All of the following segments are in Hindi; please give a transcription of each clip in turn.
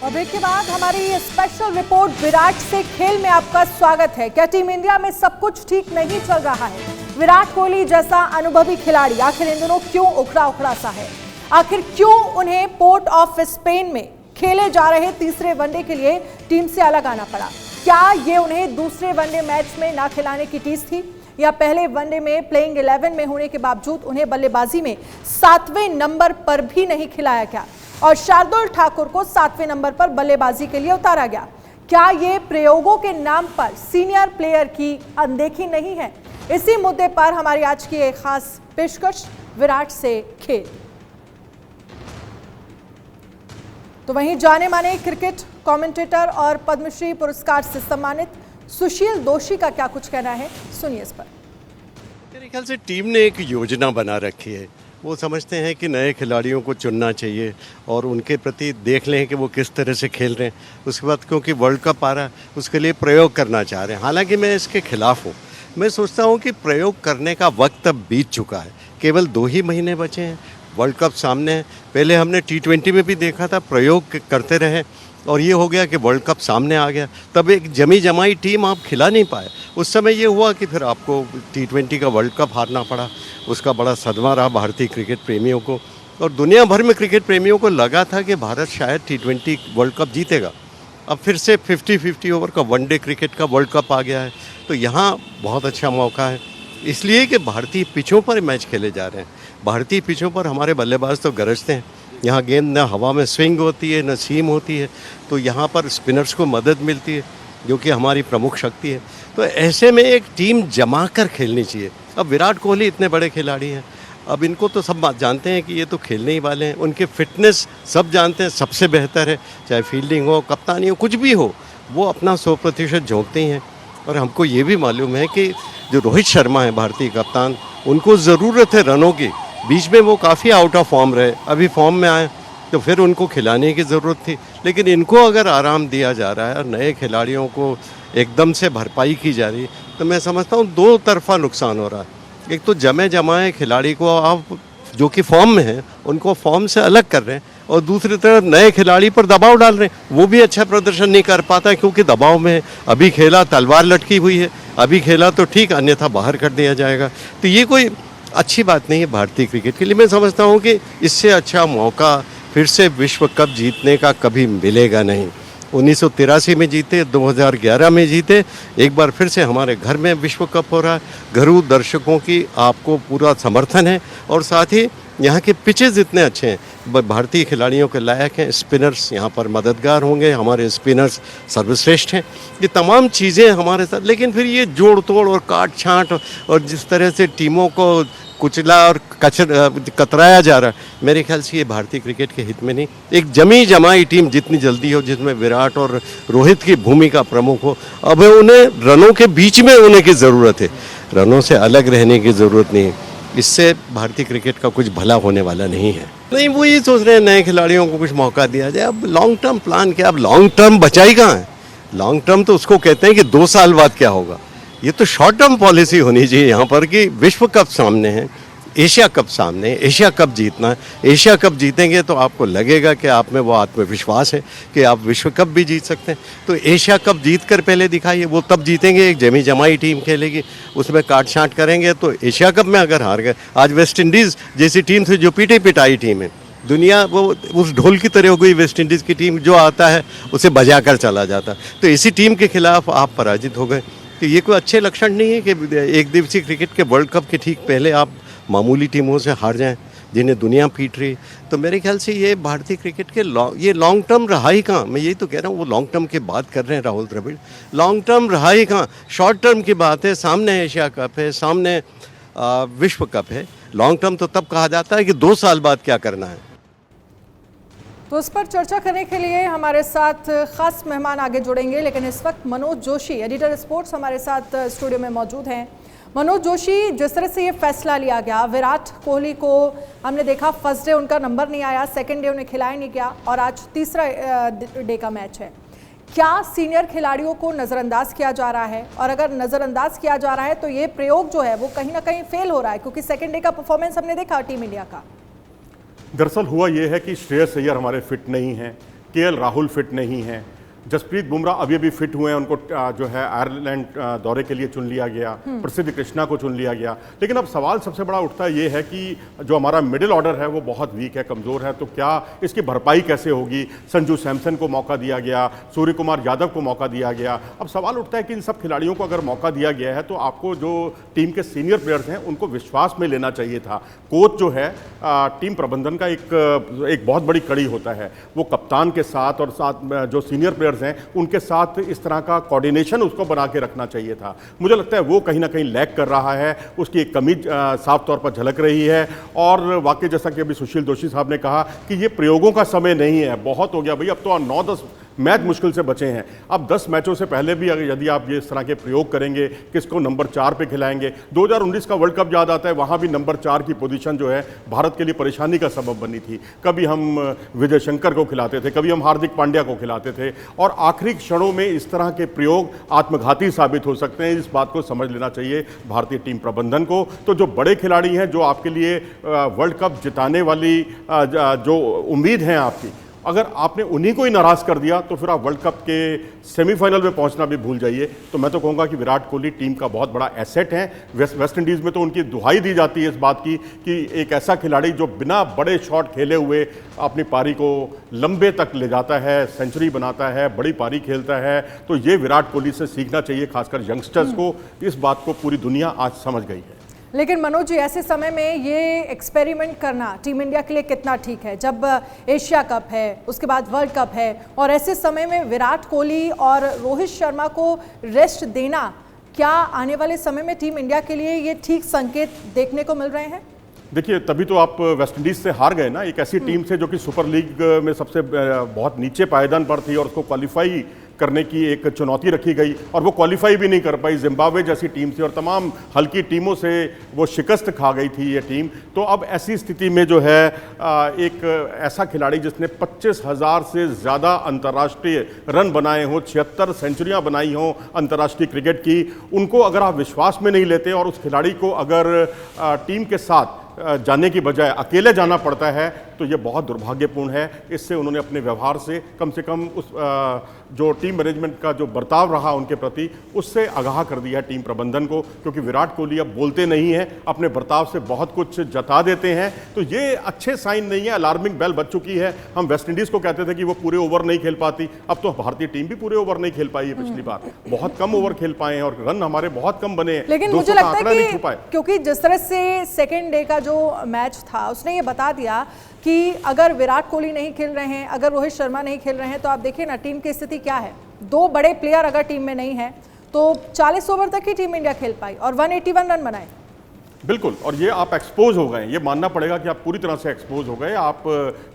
और ब्रेक के बाद हमारी स्पेशल रिपोर्ट विराट से खेल में आपका स्वागत है। क्या टीम इंडिया में सब कुछ ठीक नहीं चल रहा है? विराट कोहली जैसा अनुभवी खिलाड़ी आखिर इन दिनों क्यों उखड़ा उखड़ा सा है? आखिर क्यों उन्हें पोर्ट ऑफ स्पेन में खेले जा रहे तीसरे वनडे के लिए टीम से अलग आना पड़ा? क्या ये उन्हें दूसरे वनडे मैच में ना खिलाने की टीस थी, या पहले वनडे में प्लेइंग 11 में होने के बावजूद उन्हें बल्लेबाजी में 7वें नंबर पर भी नहीं खिलाया गया और शार्दुल ठाकुर को 7वें नंबर पर बल्लेबाजी के लिए उतारा गया? क्या ये प्रयोगों के नाम पर सीनियर प्लेयर की अनदेखी नहीं है? इसी मुद्दे पर हमारी आज की एक खास पेशकश विराट से खेल। तो वहीं जाने माने क्रिकेट कमेंटेटर और पद्मश्री पुरस्कार से सम्मानित सुशील दोषी का क्या कुछ कहना है, सुनिए इस पर। मेरे ख्याल से टीम ने एक योजना बना रखी है। वो समझते हैं कि नए खिलाड़ियों को चुनना चाहिए और उनके प्रति देख लें कि वो किस तरह से खेल रहे हैं। उसके बाद क्योंकि वर्ल्ड कप आ रहा है उसके लिए प्रयोग करना चाह रहे हैं। हालांकि मैं इसके खिलाफ हूँ। मैं सोचता हूँ कि प्रयोग करने का वक्त अब बीत चुका है। केवल 2 ही महीने बचे हैं, वर्ल्ड कप सामने है। पहले हमने T20 में भी देखा था, प्रयोग करते रहे और ये हो गया कि वर्ल्ड कप सामने आ गया। तब एक जमी जमाई टीम आप खिला नहीं पाए। उस समय ये हुआ कि फिर आपको T20 का वर्ल्ड कप हारना पड़ा। उसका बड़ा सदमा रहा भारतीय क्रिकेट प्रेमियों को, और दुनिया भर में क्रिकेट प्रेमियों को लगा था कि भारत शायद T20 वर्ल्ड कप जीतेगा। अब फिर से 50-50 ओवर का वनडे क्रिकेट का वर्ल्ड कप आ गया है। तो यहाँ बहुत अच्छा मौका है, इसलिए कि भारतीय पिचों पर मैच खेले जा रहे हैं। भारतीय पिचों पर हमारे बल्लेबाज तो गरजते हैं। यहाँ गेंद न हवा में स्विंग होती है न सीम होती है, तो यहाँ पर स्पिनर्स को मदद मिलती है जो कि हमारी प्रमुख शक्ति है। तो ऐसे में एक टीम जमा कर खेलनी चाहिए। अब विराट कोहली इतने बड़े खिलाड़ी हैं, अब इनको तो सब जानते हैं कि ये तो खेलने ही वाले हैं। उनके फिटनेस सब जानते हैं, सबसे बेहतर है। चाहे फील्डिंग हो, कप्तानी हो, कुछ भी हो, वो अपना 100% झोंकते ही हैं। और हमको ये भी मालूम है कि जो रोहित शर्मा है भारतीय कप्तान, उनको ज़रूरत है रनों की। बीच में वो काफ़ी आउट ऑफ फॉर्म रहे, अभी फॉर्म में आए तो फिर उनको खिलाने की ज़रूरत थी। लेकिन इनको अगर आराम दिया जा रहा है और नए खिलाड़ियों को एकदम से भरपाई की जा रही है, तो मैं समझता हूँ 2 तरफा नुकसान हो रहा है। एक तो जमे जमाए खिलाड़ी को आप जो कि फॉर्म में हैं उनको फॉर्म से अलग कर रहे हैं, और दूसरी तरफ नए खिलाड़ी पर दबाव डाल रहे हैं। वो भी अच्छा प्रदर्शन नहीं कर पाता क्योंकि दबाव में है। अभी खेला तलवार लटकी हुई है, अभी खेला तो ठीक, अन्यथा बाहर कर दिया जाएगा। तो ये कोई अच्छी बात नहीं है भारतीय क्रिकेट के लिए। मैं समझता हूँ कि इससे अच्छा मौका फिर से विश्व कप जीतने का कभी मिलेगा नहीं। 1983 में जीते, 2011 में जीते, एक बार फिर से हमारे घर में विश्व कप हो रहा है। घरेलू दर्शकों की आपको पूरा समर्थन है, और साथ ही यहाँ के पिचेस इतने अच्छे हैं, भारतीय खिलाड़ियों के लायक हैं। स्पिनर्स यहाँ पर मददगार होंगे, हमारे स्पिनर्स सर्वश्रेष्ठ हैं। ये तमाम चीज़ें हमारे साथ, लेकिन फिर ये जोड़ तोड़ और काट छाँट और जिस तरह से टीमों को कुचला और कतराया जा रहा है, मेरे ख्याल से ये भारतीय क्रिकेट के हित में नहीं। एक जमी जमाई टीम जितनी जल्दी हो, जिसमें विराट और रोहित की भूमिका प्रमुख हो। अब उन्हें रनों के बीच में होने की ज़रूरत है, रनों से अलग रहने की ज़रूरत नहीं है। इससे भारतीय क्रिकेट का कुछ भला होने वाला नहीं है। नहीं, वो ये सोच रहे हैं नए खिलाड़ियों को कुछ मौका दिया जाए। अब लॉन्ग टर्म प्लान क्या? अब लॉन्ग टर्म बचाई कहाँ है? लॉन्ग टर्म तो उसको कहते हैं कि 2 साल बाद क्या होगा। ये तो शॉर्ट टर्म पॉलिसी होनी चाहिए यहाँ पर कि विश्व कप सामने है, एशिया कप सामने है, एशिया कप जीतना है। एशिया कप जीतेंगे तो आपको लगेगा कि आप में वो आत्मविश्वास है कि आप विश्व कप भी जीत सकते हैं। तो एशिया कप जीत कर पहले दिखाइए, वो तब जीतेंगे। एक जमी जमाई टीम खेलेगी, उसमें काट छाँट करेंगे तो एशिया कप में अगर हार गए, आज वेस्ट इंडीज़ जैसी टीम थी जो पीटी पिटाई टीम है, दुनिया वो उस ढोल की तरह हो गई। वेस्ट इंडीज़ की टीम जो आता है उसे बजा कर चला जाता। तो इसी टीम के खिलाफ आप पराजित हो गए, तो ये कोई अच्छे लक्षण नहीं है कि एक दिवसीय क्रिकेट के वर्ल्ड कप के ठीक पहले आप मामूली टीमों से हार जाएं जिन्हें दुनिया पीट रही। तो मेरे ख्याल से ये भारतीय क्रिकेट के ये लॉन्ग टर्म रहा ही कहाँ। मैं यही तो कह रहा हूँ, वो लॉन्ग टर्म की बात कर रहे हैं राहुल द्रविड़, लॉन्ग टर्म रहा ही कहाँ। शॉर्ट टर्म की बात है, सामने एशिया कप है, सामने विश्व कप है। लॉन्ग टर्म तो तब कहा जाता है कि 2 साल बाद क्या करना है। तो इस पर चर्चा करने के लिए हमारे साथ खास मेहमान आगे जुड़ेंगे, लेकिन इस वक्त मनोज जोशी, एडिटर स्पोर्ट्स, हमारे साथ स्टूडियो में मौजूद हैं। मनोज जोशी, जिस तरह से ये फैसला लिया गया, विराट कोहली को हमने देखा फर्स्ट डे उनका नंबर नहीं आया, सेकंड डे उन्हें खिलाया नहीं गया, और आज तीसरा डे का मैच है। क्या सीनियर खिलाड़ियों को नज़रअंदाज किया जा रहा है? और अगर नज़रअंदाज किया जा रहा है तो ये प्रयोग जो है वो कहीं ना कहीं फेल हो रहा है, क्योंकि सेकंड डे का परफॉर्मेंस हमने देखा टीम इंडिया का। दरअसल हुआ ये है कि श्रेयस अय्यर हमारे फिट नहीं हैं, केएल राहुल फिट नहीं है, जसप्रीत बुमराह अभी अभी फिट हुए हैं, उनको जो है आयरलैंड दौरे के लिए चुन लिया गया, प्रसिद्ध कृष्णा को चुन लिया गया। लेकिन अब सवाल सबसे बड़ा उठता ये है कि जो हमारा मिडिल ऑर्डर है वो बहुत वीक है, कमज़ोर है, तो क्या इसकी भरपाई कैसे होगी। संजू सैमसन को मौका दिया गया, सूर्य कुमार यादव को मौका दिया गया। अब सवाल उठता है कि इन सब खिलाड़ियों को अगर मौका दिया गया है तो आपको जो टीम के सीनियर प्लेयर्स हैं उनको विश्वास में लेना चाहिए था। कोच जो है टीम प्रबंधन का एक बहुत बड़ी कड़ी होता है, वो कप्तान के साथ और साथ जो सीनियर प्लेयर्स हैं उनके साथ इस तरह का कोऑर्डिनेशन उसको बना के रखना चाहिए था। मुझे लगता है वो कहीं ना कहीं लैक कर रहा है, उसकी एक कमी साफ तौर पर झलक रही है। और वाकई जैसा कि अभी सुशील दोषी साहब ने कहा कि ये प्रयोगों का समय नहीं है, बहुत हो गया भाई, अब तो 9-10 मैच मुश्किल से बचे हैं। अब 10 मैचों से पहले भी अगर यदि आप ये इस तरह के प्रयोग करेंगे, किसको नंबर 4 पे खिलाएंगे। 2019 का वर्ल्ड कप याद आता है, वहाँ भी नंबर 4 की पोजीशन जो है भारत के लिए परेशानी का सबब बनी थी। कभी हम विजय शंकर को खिलाते थे, कभी हम हार्दिक पांड्या को खिलाते थे, और आखिरी क्षणों में इस तरह के प्रयोग आत्मघाती साबित हो सकते हैं। इस बात को समझ लेना चाहिए भारतीय टीम प्रबंधन को। तो जो बड़े खिलाड़ी हैं, जो आपके लिए वर्ल्ड कप जिताने वाली जो उम्मीद है आपकी, अगर आपने उन्हीं को ही नाराज़ कर दिया तो फिर आप वर्ल्ड कप के सेमीफाइनल में पहुंचना भी भूल जाइए। तो मैं तो कहूँगा कि विराट कोहली टीम का बहुत बड़ा एसेट है। वेस्ट इंडीज़ में तो उनकी दुहाई दी जाती है इस बात की कि एक ऐसा खिलाड़ी जो बिना बड़े शॉट खेले हुए अपनी पारी को लंबे तक ले जाता है, सेंचुरी बनाता है, बड़ी पारी खेलता है। तो ये विराट कोहली से सीखना चाहिए, खासकर यंगस्टर्स को। इस बात को पूरी दुनिया आज समझ गई है। लेकिन मनोज जी, ऐसे समय में ये एक्सपेरिमेंट करना टीम इंडिया के लिए कितना ठीक है, जब एशिया कप है, उसके बाद वर्ल्ड कप है, और ऐसे समय में विराट कोहली और रोहित शर्मा को रेस्ट देना, क्या आने वाले समय में टीम इंडिया के लिए ये ठीक संकेत देखने को मिल रहे हैं? देखिए, तभी तो आप वेस्ट इंडीज से हार गए ना, एक ऐसी टीम से जो कि सुपर लीग में सबसे बहुत नीचे पायदान पर थी, और उसको क्वालिफाई करने की एक चुनौती रखी गई और वो क्वालिफाई भी नहीं कर पाई। जिम्बाब्वे जैसी टीम से और तमाम हल्की टीमों से वो शिकस्त खा गई थी ये टीम। तो अब ऐसी स्थिति में जो है एक ऐसा खिलाड़ी जिसने 25,000 से ज़्यादा अंतर्राष्ट्रीय रन बनाए हों, 76 सेंचुरियां बनाई हों अंतर्राष्ट्रीय क्रिकेट की, उनको अगर आप विश्वास में नहीं लेते और उस खिलाड़ी को अगर टीम के साथ जाने की बजाय अकेले जाना पड़ता है, तो ये बहुत दुर्भाग्यपूर्ण है। इससे उन्होंने अपने व्यवहार से कम उस जो टीम मैनेजमेंट का जो बर्ताव रहा उनके प्रति, उससे आगाह कर दिया है टीम प्रबंधन को। क्योंकि विराट कोहली अब बोलते नहीं हैं, अपने बर्ताव से बहुत कुछ जता देते हैं। तो ये अच्छे साइन नहीं है, अलार्मिंग बेल बज चुकी है। हम वेस्ट इंडीज़ को कहते थे कि वो पूरे ओवर नहीं खेल पाती, अब तो भारतीय टीम भी पूरे ओवर नहीं खेल पाई है। पिछली बार बहुत कम ओवर खेल पाए हैं और रन हमारे बहुत कम बने, लेकिन मुझे लगता है कि क्योंकि जिस तरह से सेकेंड डे का जो मैच था उसने ये बता दिया कि अगर विराट कोहली नहीं खेल रहे हैं, अगर रोहित शर्मा नहीं खेल रहे हैं, तो आप देखिए ना टीम की स्थिति क्या है। 2 बड़े प्लेयर अगर टीम में नहीं है तो 40 ओवर तक ही टीम इंडिया खेल पाई और 181 रन बनाए। बिल्कुल, और ये आप एक्सपोज हो गए, ये मानना पड़ेगा कि आप पूरी तरह से एक्सपोज हो गए। आप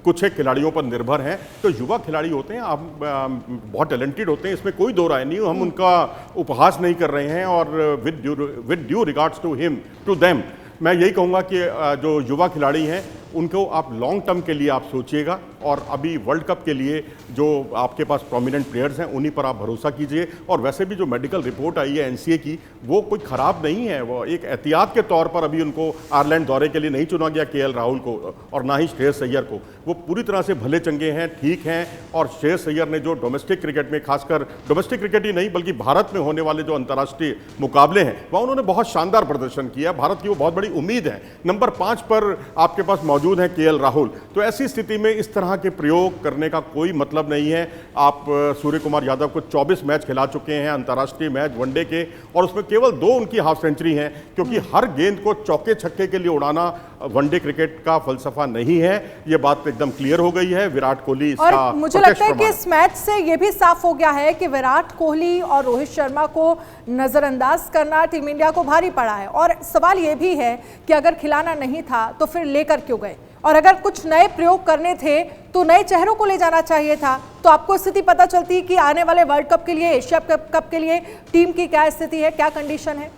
कुछ एक खिलाड़ियों पर निर्भर हैं। तो युवा खिलाड़ी होते हैं, आप बहुत टैलेंटेड होते हैं, इसमें कोई दो राय नहीं। हम उनका उपहास नहीं कर रहे हैं। और with due regards to him, to them, मैं यही कहूँगा कि जो युवा खिलाड़ी हैं उनको आप लॉन्ग टर्म के लिए आप सोचिएगा। और अभी वर्ल्ड कप के लिए जो आपके पास प्रोमिनेंट प्लेयर्स हैं उन्हीं पर आप भरोसा कीजिए। और वैसे भी जो मेडिकल रिपोर्ट आई है एनसीए की, वो कोई ख़राब नहीं है। वो एक एहतियात के तौर पर अभी उनको आयरलैंड दौरे के लिए नहीं चुना गया केएल राहुल को, और ना ही श्रेयस अय्यर को। वो पूरी तरह से भले चंगे हैं, ठीक हैं। और श्रेयस अय्यर ने जो डोमेस्टिक क्रिकेट में, खासकर डोमेस्टिक क्रिकेट ही नहीं बल्कि भारत में होने वाले जो अंतर्राष्ट्रीय मुकाबले हैं, वहाँ उन्होंने बहुत शानदार प्रदर्शन किया। भारत की वो बहुत बड़ी उम्मीद है। नंबर 5 पर आपके पास मौजूद हैं केएल राहुल। तो ऐसी स्थिति में इस तरह के प्रयोग करने का कोई मतलब नहीं है। आप सूर्य कुमार यादव को 24 मैच खिला चुके हैं, अंतर्राष्ट्रीय मैच, वनडे के, और उसमें केवल 2 उनकी हाफ सेंचुरी हैं। क्योंकि हर गेंद को चौके छक्के के लिए उड़ाना वनडे क्रिकेट का फलसफा नहीं है। ये बात एकदम क्लियर हो गई है। विराट कोहली इसका और मुझे लगता है कि इस मैच से ये भी साफ हो गया है कि विराट कोहली और रोहित शर्मा को नजरअंदाज करना टीम इंडिया को भारी पड़ा है। और सवाल ये भी है कि अगर खिलाना नहीं था तो फिर लेकर क्यों गए, और अगर कुछ नए प्रयोग करने थे तो नए चेहरों को ले जाना चाहिए था। तो आपको स्थिति पता चलती कि आने वाले वर्ल्ड कप के लिए, एशिया कप के लिए टीम की क्या स्थिति है, क्या कंडीशन है।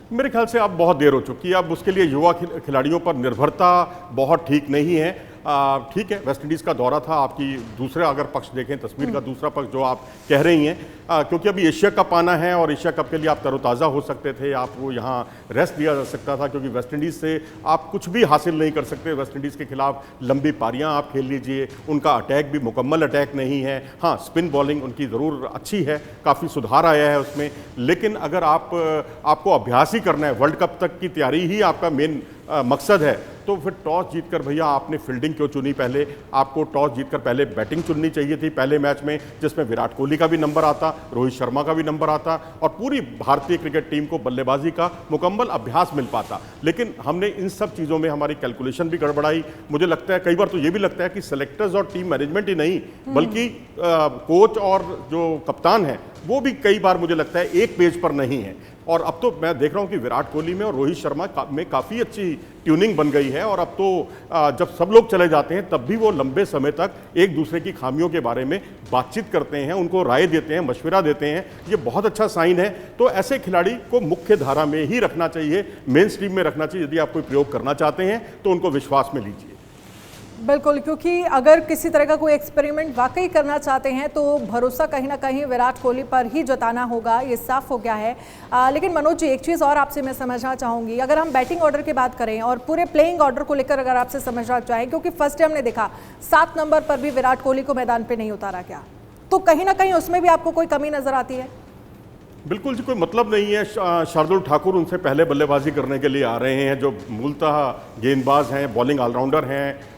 मेरे ख्याल से अब बहुत देर हो चुकी है। अब उसके लिए युवा खिलाड़ियों पर निर्भरता बहुत ठीक नहीं है। ठीक है, वेस्ट इंडीज़ का दौरा था, आपकी दूसरा अगर पक्ष देखें, तस्वीर का दूसरा पक्ष जो आप कह रही हैं, क्योंकि अभी एशिया कप आना है और एशिया कप के लिए आप तरोताज़ा हो सकते थे, आपको यहाँ रेस्ट दिया जा सकता था, क्योंकि वेस्ट इंडीज़ से आप कुछ भी हासिल नहीं कर सकते। वेस्ट इंडीज़ के खिलाफ लंबी पारियां आप खेल लीजिए, उनका अटैक भी मुकम्मल अटैक नहीं है। हाँ, स्पिन बॉलिंग उनकी ज़रूर अच्छी है, काफ़ी सुधार आया है उसमें, लेकिन अगर आपको अभ्यास ही करना है, वर्ल्ड कप तक की तैयारी ही आपका मेन मकसद है, तो फिर टॉस जीतकर भैया आपने फील्डिंग क्यों चुनी? पहले आपको टॉस जीतकर पहले बैटिंग चुननी चाहिए थी पहले मैच में, जिसमें विराट कोहली का भी नंबर आता, रोहित शर्मा का भी नंबर आता और पूरी भारतीय क्रिकेट टीम को बल्लेबाजी का मुकम्मल अभ्यास मिल पाता। लेकिन हमने इन सब चीज़ों में हमारी कैलकुलेशन भी गड़बड़ाई। मुझे लगता है कई बार तो ये भी लगता है कि सेलेक्टर्स और टीम मैनेजमेंट ही नहीं, बल्कि कोच और जो कप्तान है वो भी कई बार मुझे लगता है एक पेज पर नहीं है। और अब तो मैं देख रहा हूं कि विराट कोहली में और रोहित शर्मा में काफ़ी अच्छी ट्यूनिंग बन गई है, और अब तो जब सब लोग चले जाते हैं तब भी वो लंबे समय तक एक दूसरे की खामियों के बारे में बातचीत करते हैं, उनको राय देते हैं, मशवरा देते हैं। ये बहुत अच्छा साइन है। तो ऐसे खिलाड़ी को मुख्य धारा में ही रखना चाहिए, मेन स्ट्रीम में रखना चाहिए। यदि आप कोई प्रयोग करना चाहते हैं तो उनको विश्वास में लीजिए। बिल्कुल, क्योंकि अगर किसी तरह का कोई एक्सपेरिमेंट वाकई करना चाहते हैं तो भरोसा कहीं ना कहीं विराट कोहली पर ही जताना होगा, ये साफ हो गया है। लेकिन मनोज जी, एक चीज़ और आपसे मैं समझना चाहूँगी, अगर हम बैटिंग ऑर्डर की बात करें और पूरे प्लेइंग ऑर्डर को लेकर अगर आपसे समझना चाहें, क्योंकि फर्स्ट डे हमने देखा 7 नंबर पर भी विराट कोहली को मैदान पर नहीं उतारा गया, तो कहीं ना कहीं उसमें भी आपको कोई कमी नजर आती है? बिल्कुल जी, कोई मतलब नहीं है। शार्दुल ठाकुर उनसे पहले बल्लेबाजी करने के लिए आ रहे हैं, जो मूलतः गेंदबाज हैं, बॉलिंग ऑलराउंडर हैं,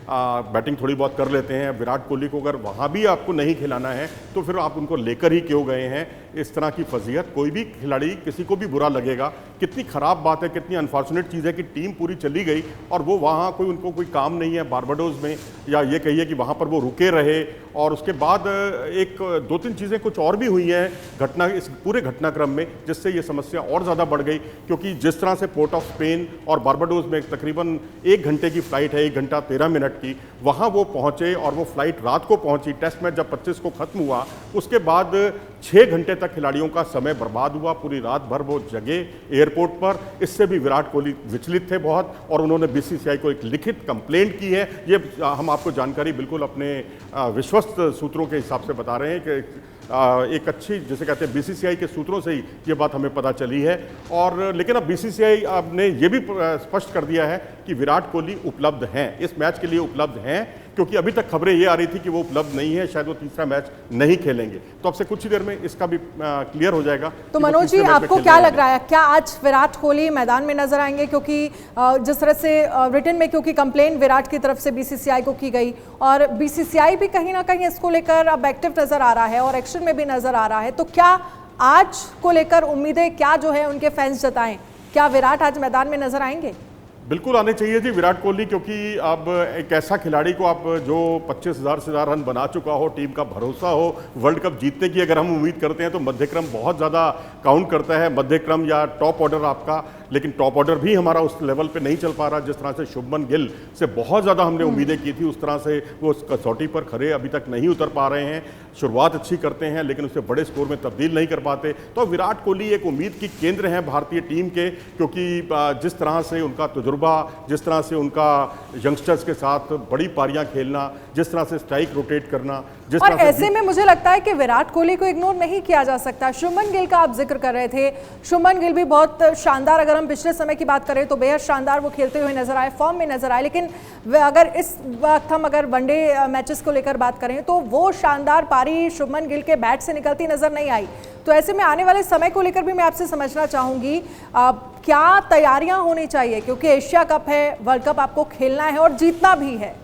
बैटिंग थोड़ी बहुत कर लेते हैं। विराट कोहली को अगर वहाँ भी आपको नहीं खिलाना है तो फिर आप उनको लेकर ही क्यों गए हैं? इस तरह की फजीहत कोई भी खिलाड़ी, किसी को भी बुरा लगेगा। कितनी ख़राब बात है, कितनी अनफॉर्चुनेट चीज़ है कि टीम पूरी चली गई और वो वहाँ उनको कोई काम नहीं है बारबाडोस में, या ये कहिए कि वहाँ पर वो रुके रहे। और उसके बाद एक 2-3 चीज़ें कुछ और भी हुई हैं इस पूरे घटनाक्रम में, जिससे ये समस्या और ज़्यादा बढ़ गई। क्योंकि जिस तरह से पोर्ट ऑफ स्पेन और बारबाडोस में तकरीबन 1 घंटे की फ़्लाइट है, 1 घंटा 13 मिनट की, वहाँ वो पहुँचे और वो फ्लाइट रात को पहुँची। टेस्ट मैच जब 25 को ख़त्म हुआ, उसके बाद 6 घंटे तक खिलाड़ियों का समय बर्बाद हुआ, पूरी रात भर वो जगे एयरपोर्ट पर। इससे भी विराट कोहली विचलित थे बहुत, और उन्होंने बीसीसीआई को एक लिखित कंप्लेंट की है। ये हम आपको जानकारी बिल्कुल अपने विश्वस्त सूत्रों के हिसाब से बता रहे हैं कि एक अच्छी, जैसे कहते हैं, बीसीसीआई के सूत्रों से ही ये बात हमें पता चली है। और लेकिन अब बीसीसीआई ने ये भी स्पष्ट कर दिया है कि विराट कोहली उपलब्ध हैं, इस मैच के लिए उपलब्ध हैं, क्योंकि अभी तक खबरें ये आ रही थी कि वो उपलब्ध नहीं है, शायद वो तीसरा मैच नहीं खेलेंगे। तो अब से कुछ ही देर में इसका भी क्लियर हो जाएगा। तो मनोज जी, आपको क्या लग रहा है, क्या आज विराट कोहली मैदान में नजर आएंगे? क्योंकि जिस तरह से रिटन में क्योंकि कंप्लेंट विराट की तरफ से बीसीसीआई को की गई, और बीसीसीआई भी कहीं ना कहीं इसको लेकर अब एक्टिव नजर आ रहा है और एक्शन में भी नजर आ रहा है, तो क्या आज को लेकर उम्मीदें क्या जो है उनके फैंस जताएं? क्या विराट आज मैदान में नजर आएंगे? बिल्कुल आने चाहिए जी विराट कोहली, क्योंकि अब एक ऐसा खिलाड़ी को आप जो 25,000 से ज़्यादा रन बना चुका हो, टीम का भरोसा हो, वर्ल्ड कप जीतने की अगर हम उम्मीद करते हैं तो मध्यक्रम बहुत ज़्यादा काउंट करता है, मध्यक्रम या टॉप ऑर्डर आपका। लेकिन टॉप ऑर्डर भी हमारा उस लेवल पे नहीं चल पा रहा। जिस तरह से शुभमन गिल से बहुत ज़्यादा हमने उम्मीदें की थी, उस तरह से वो उस कसौटी पर खरे अभी तक नहीं उतर पा रहे हैं। शुरुआत अच्छी करते हैं लेकिन उसे बड़े स्कोर में तब्दील नहीं कर पाते। तो विराट कोहली एक उम्मीद की केंद्र हैं भारतीय टीम के, क्योंकि जिस तरह से उनका तजुर्बा, जिस तरह से उनका यंगस्टर्स के साथ बड़ी पारियां खेलना, जिस तरह से स्ट्राइक रोटेट करना, जिस और तरह ऐसे में मुझे लगता है कि विराट कोहली को इग्नोर नहीं किया जा सकता। शुभमन गिल का आप जिक्र कर रहे थे, शुभमन गिल भी बहुत शानदार, अगर हम पिछले समय की बात करें तो बेहद शानदार वो खेलते हुए नजर आए, फॉर्म में नजर आए। लेकिन अगर इस वक्त हम अगर वनडे मैचेस को लेकर बात करें तो वो शानदार पारी शुभमन गिल के बैट से निकलती नजर नहीं आई। तो ऐसे में आने वाले समय को लेकर भी मैं आपसे समझना चाहूंगी, क्या तैयारियां होनी चाहिए, क्योंकि एशिया कप है, वर्ल्ड कप आपको खेलना है और जीतना भी है।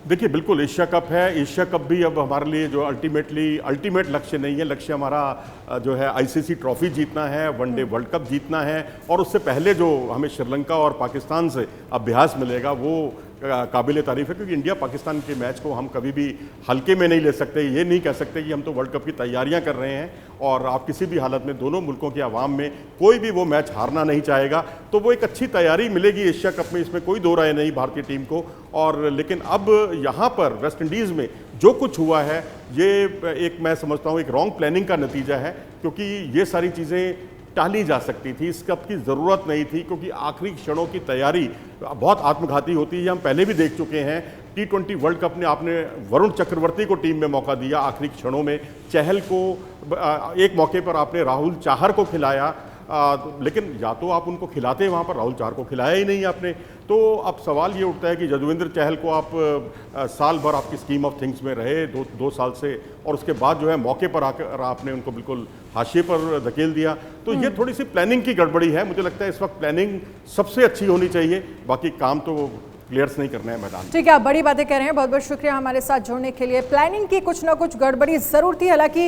देखिए बिल्कुल एशिया कप है, एशिया कप भी अब हमारे लिए जो अल्टीमेट लक्ष्य नहीं है। लक्ष्य हमारा जो है आईसीसी ट्रॉफी जीतना है, वनडे वर्ल्ड कप जीतना है, और उससे पहले जो हमें श्रीलंका और पाकिस्तान से अभ्यास मिलेगा वो काबिल तारीफ है। क्योंकि इंडिया पाकिस्तान के मैच को हम कभी भी हल्के में नहीं ले सकते। ये नहीं कह सकते कि हम तो वर्ल्ड कप की तैयारियां कर रहे हैं, और आप किसी भी हालत में दोनों मुल्कों की आवाम में कोई भी वो मैच हारना नहीं चाहेगा। तो वो एक अच्छी तैयारी मिलेगी एशिया कप में, इसमें कोई दो राय नहीं भारतीय टीम को। और लेकिन अब यहाँ पर वेस्ट इंडीज़ में जो कुछ हुआ है, ये एक मैं समझता हूँ एक रॉन्ग प्लानिंग का नतीजा है, क्योंकि ये सारी चीज़ें टाली जा सकती थी, इस कप की ज़रूरत नहीं थी। क्योंकि आखिरी क्षणों की तैयारी बहुत आत्मघाती होती है, हम पहले भी देख चुके हैं। T20 वर्ल्ड कप में आपने वरुण चक्रवर्ती को टीम में मौका दिया आखिरी क्षणों में, चहल को एक मौके पर आपने राहुल चाहर को खिलाया, लेकिन या तो आप उनको खिलाते, वहाँ पर राहुल चाहर को खिलाया ही नहीं आपने। तो अब सवाल ये उठता है कि यजुवेंद्र चहल को आप साल भर आपकी स्कीम ऑफ थिंग्स में रहे, दो साल से, और उसके बाद जो है मौके पर आकर आपने उनको बिल्कुल हाशिए पर धकेल दिया। तो ये थोड़ी सी प्लानिंग की गड़बड़ी है। मुझे लगता है इस वक्त प्लानिंग सबसे अच्छी होनी चाहिए, बाकी काम तो प्लेयर्स नहीं करना है मैदान। ठीक है, आप बड़ी बातें कह रहे हैं, बहुत बहुत शुक्रिया हमारे साथ जुड़ने के लिए। प्लानिंग की कुछ ना कुछ गड़बड़ी जरूर थी, हालांकि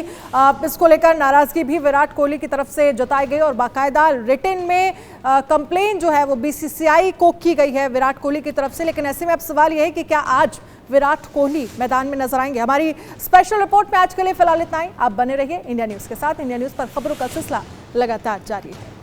इसको लेकर नाराजगी भी विराट कोहली की तरफ से जताई गई और बाकायदा रिटन में कंप्लेन जो है वो बीसीसीआई को की गई है विराट कोहली की तरफ से। लेकिन ऐसे में अब सवाल यह है कि क्या आज विराट कोहली मैदान में नजर आएंगे? हमारी स्पेशल रिपोर्ट में आज के लिए फिलहाल इतना ही। आप बने रहिए इंडिया न्यूज के साथ। इंडिया न्यूज पर खबरों का सिलसिला लगातार जारी है।